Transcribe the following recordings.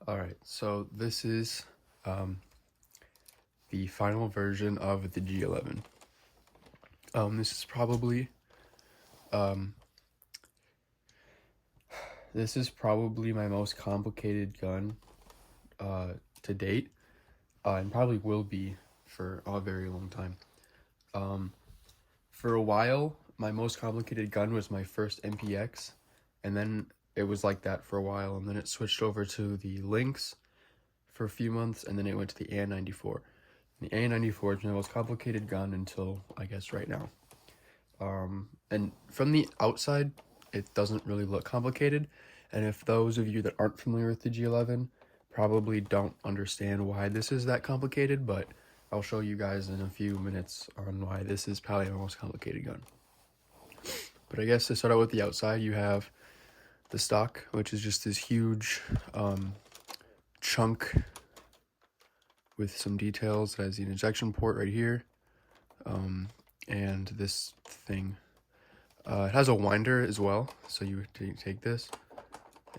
All right, so this is the final version of the G11. This is probably um, my most complicated gun to date, and probably will be for a very long time. Um, for a while, my most complicated gun was my first MPX, and then it was like that for a while, and then it switched over to the Lynx for a few months, and then it went to the A94. The A94 is my most complicated gun until, I guess, right now. And from the outside, it doesn't really look complicated. And if those of you that aren't familiar with the G11 probably don't understand why this is that complicated, but I'll show you guys in a few minutes on why this is probably my most complicated gun. But I guess to start out with the outside, you have the stock, which is just this huge chunk with some details. It has the injection port right here, and this thing. It has a winder as well, so you take this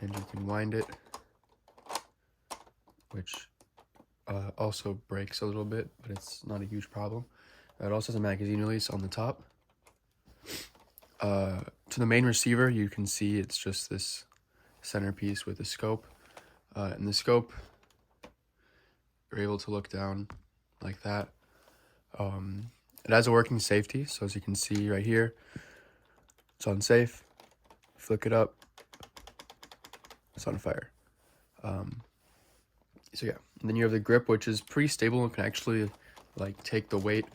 and you can wind it, which also breaks a little bit, but it's not a huge problem. It also has a magazine release on the top. To the main receiver, you can see it's just this centerpiece with a scope. And the scope, you're able to look down like that. It has a working safety, so as you can see right here, it's on safe. Flick it up, it's on fire. So yeah, and then you have the grip, which is pretty stable and can actually like take the weight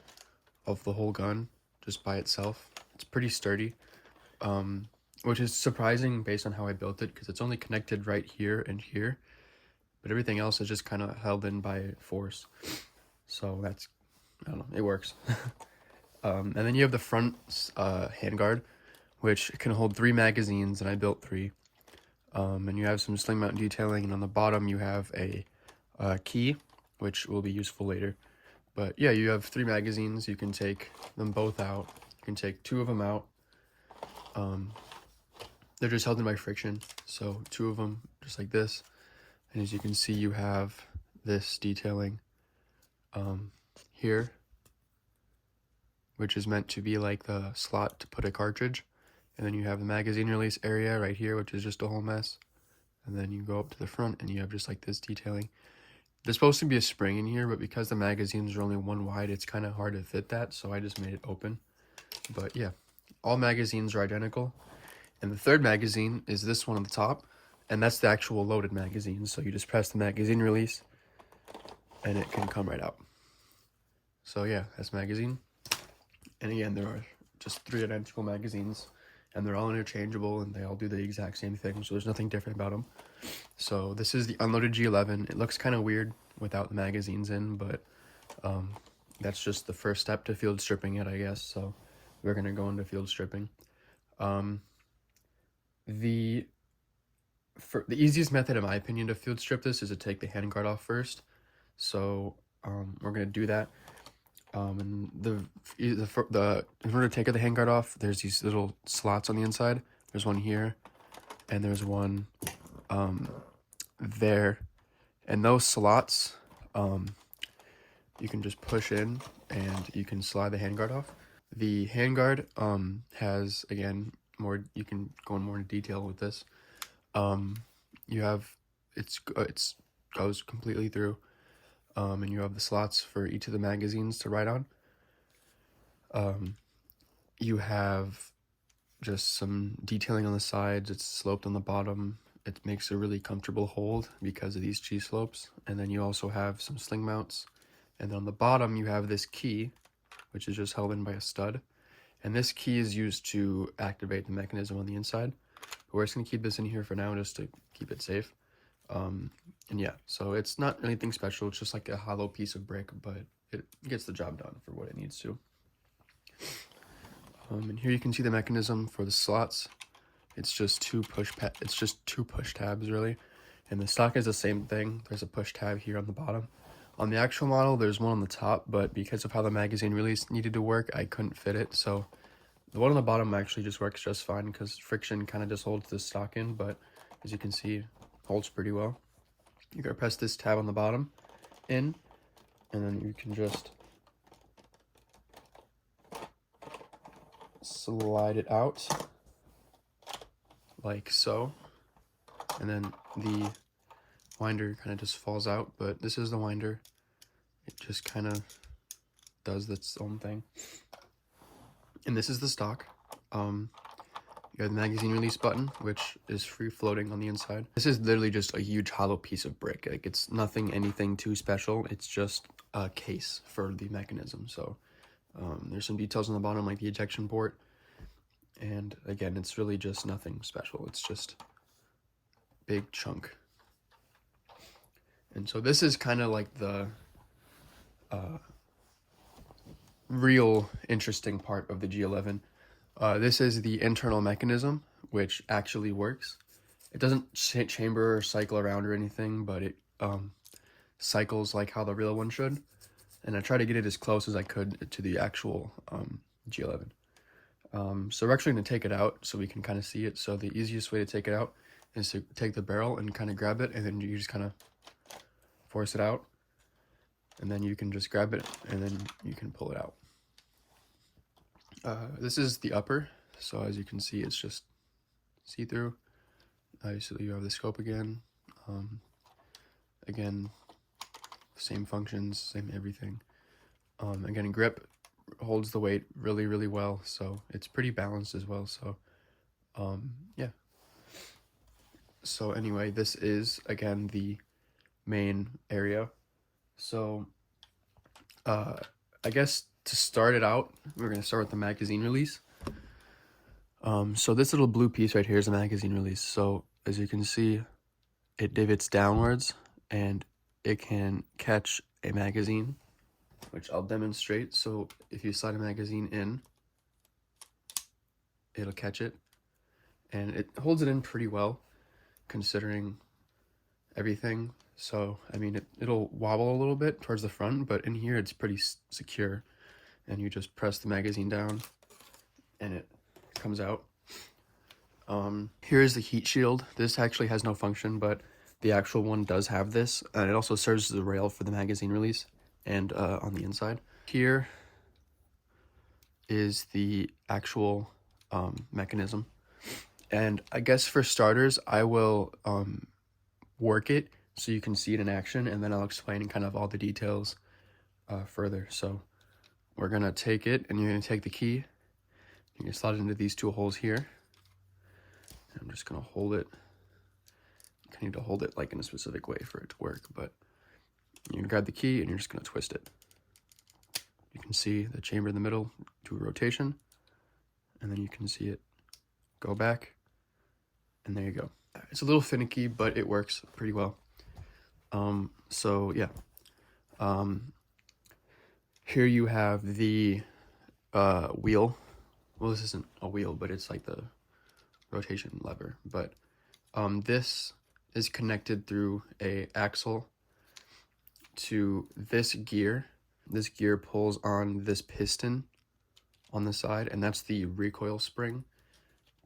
of the whole gun just by itself. It's pretty sturdy, which is surprising based on how I built it, because it's only connected right here and here, but everything else is just kind of held in by force. So that's, I don't know, it works. And then you have the front handguard, which can hold 3 magazines, and I built 3. And you have some sling mount detailing, and on the bottom you have a key, which will be useful later. But yeah, you have 3 magazines. You can take them both out. You can take 2 of them out. They're just held in by friction, so 2 of them just like this. And as you can see, you have this detailing here, which is meant to be like the slot to put a cartridge. And then you have the magazine release area right here, which is just a whole mess. And then you go up to the front and you have just like this detailing. There's supposed to be a spring in here, but because the magazines are only 1 wide, it's kind of hard to fit that, so I just made it open. But yeah, all magazines are identical. And the third magazine is this one on the top, and that's the actual loaded magazine. So you just press the magazine release and it can come right out. So yeah, that's magazine. And again, there are just 3 identical magazines, and they're all interchangeable, and they all do the exact same thing, so there's nothing different about them. So this is the unloaded G11. It looks kind of weird without the magazines in, but that's just the first step to field stripping it, I guess. So we're going to go into field stripping. The easiest method, in my opinion, to field strip this is to take the handguard off first. So we're going to do that. And in order to take the handguard off, there's these little slots on the inside. There's one here, and there's one there. And those slots, you can just push in, and you can slide the handguard off. The handguard has, again, more. You can go in more into detail with this. You have it's goes completely through. And you have the slots for each of the magazines to write on. You have just some detailing on the sides. It's sloped on the bottom. It makes a really comfortable hold because of these G-slopes. And then you also have some sling mounts. And then on the bottom, you have this key, which is just held in by a stud. And this key is used to activate the mechanism on the inside. But we're just going to keep this in here for now just to keep it safe. And yeah, so it's not anything special. It's just like a hollow piece of brick, but it gets the job done for what it needs to. And here you can see the mechanism for the slots. It's just 2 push tabs really. And the stock is the same thing. There's a push tab here on the bottom. On the actual model, there's one on the top, but because of how the magazine release needed to work, I couldn't fit it. So the one on the bottom actually just works just fine because friction kind of just holds the stock in, but as you can see, holds pretty well. you're gonna press this tab on the bottom in, and then you can just slide it out like so, and then the winder kind of just falls out, but this is the winder. It just kind of does its own thing. And this is the stock. You have the magazine release button, which is free floating on the inside. This is literally just a huge hollow piece of brick. Like, it's anything too special. It's just a case for the mechanism. So there's some details on the bottom, like the ejection port. And again, it's really just nothing special. It's just big chunk. And so this is kind of like the real interesting part of the G11. This is the internal mechanism, which actually works. It doesn't chamber or cycle around or anything, but it cycles like how the real one should. And I try to get it as close as I could to the actual G11. So we're actually going to take it out so we can kind of see it. So the easiest way to take it out is to take the barrel and kind of grab it, and then you just kind of force it out. And then you can just grab it, and then you can pull it out. This is the upper, so as you can see, it's just see-through. Obviously, you have the scope again. Again, same functions, same everything. Again, grip holds the weight really, really well, so it's pretty balanced as well. So, yeah. So anyway, this is, again, the main area. So, I guess to start it out, we're going to start with the magazine release. So this little blue piece right here is a magazine release. So as you can see, it divots downwards and it can catch a magazine, which I'll demonstrate. So if you slide a magazine in, it'll catch it, and it holds it in pretty well considering everything. So I mean, it'll wobble a little bit towards the front, but in here it's pretty secure. And you just press the magazine down and it comes out. Here's the heat shield. This actually has no function, but the actual one does have this, and it also serves as a rail for the magazine release and on the inside. Here is the actual mechanism, and I guess for starters I will work it so you can see it in action, and then I'll explain kind of all the details further. So we're gonna take it, and you're gonna take the key, you're gonna slide it into these two holes here. I'm just gonna hold it. You need to hold it like in a specific way for it to work, but you're gonna grab the key and you're just gonna twist it. You can see the chamber in the middle do a rotation, and then you can see it go back, and there you go. It's a little finicky, but it works pretty well. So yeah. Here you have the wheel. Well, this isn't a wheel, but it's like the rotation lever. But this is connected through a axle to this gear. This gear pulls on this piston on the side, and that's the recoil spring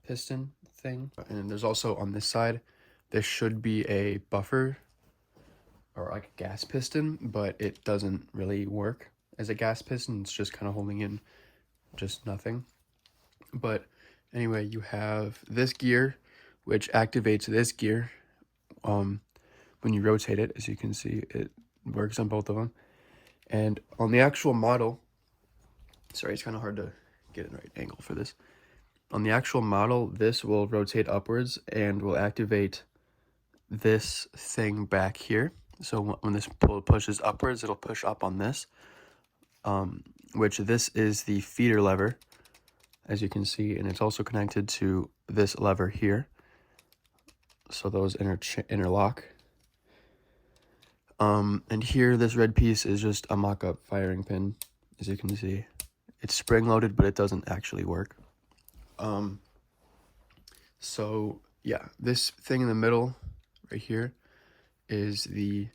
piston thing. And there's also on this side, there should be a buffer or like a gas piston, but it doesn't really work as a gas piston. It's just kind of holding in just nothing. But anyway, you have this gear, which activates this gear when you rotate it. As you can see, it works on both of them. And on the actual model, sorry, it's kind of hard to get in the right angle for this. On the actual model, this will rotate upwards and will activate this thing back here. So when this pushes upwards, it'll push up on this, which this is the feeder lever, as you can see, and it's also connected to this lever here. So those interlock. And here, this red piece is just a mock-up firing pin, as you can see. It's spring-loaded, but it doesn't actually work. So yeah, this thing in the middle right here is the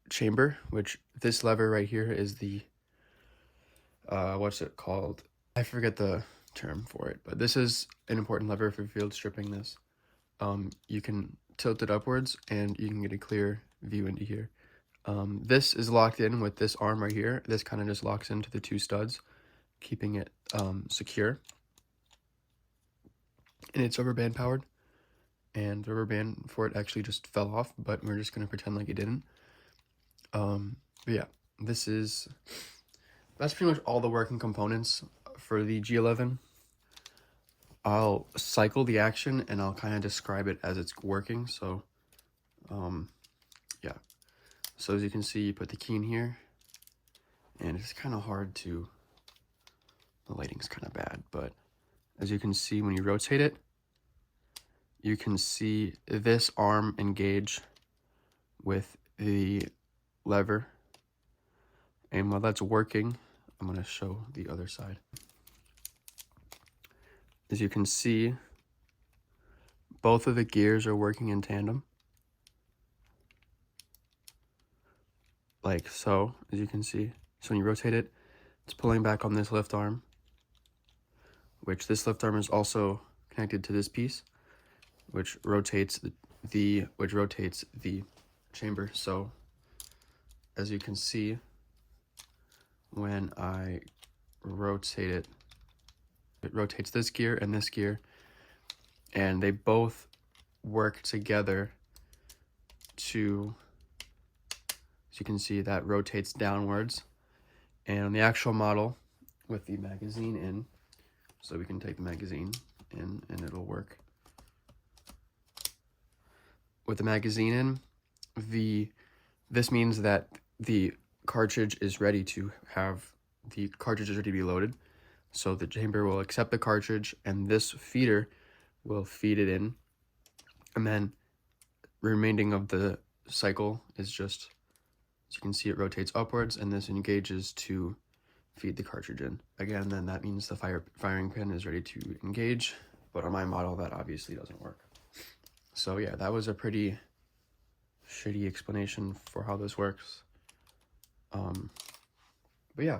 chamber, which this lever right here is the what's it called? I forget the term for it, but this is an important lever for field stripping this. You can tilt it upwards and you can get a clear view into here. This is locked in with this arm right here. This kind of just locks into the two studs, keeping it secure. And it's rubber band powered, and the rubber band for it actually just fell off, but we're just going to pretend like it didn't. But yeah, that's pretty much all the working components for the G11. I'll cycle the action and I'll kind of describe it as it's working. So yeah, so as you can see, you put the key in here, and it's kind of hard to, the lighting's kind of bad, but as you can see, when you rotate it, you can see this arm engage with the lever. And while that's working, I'm going to show the other side. As you can see, both of the gears are working in tandem. Like so, as you can see. So when you rotate it, it's pulling back on this lift arm, which this lift arm is also connected to this piece, which rotates the chamber. So as you can see, when I rotate it, it rotates this gear and this gear, and they both work together to, as you can see, that rotates downwards. And on the actual model with the magazine in, so we can take the magazine in and it'll work. With the magazine in, this means that the cartridge is ready to be loaded. So the chamber will accept the cartridge and this feeder will feed it in. And then remaining of the cycle is just, as you can see, it rotates upwards and this engages to feed the cartridge in. Again, then that means the firing pin is ready to engage, but on my model that obviously doesn't work. So yeah, that was a pretty shitty explanation for how this works. But yeah.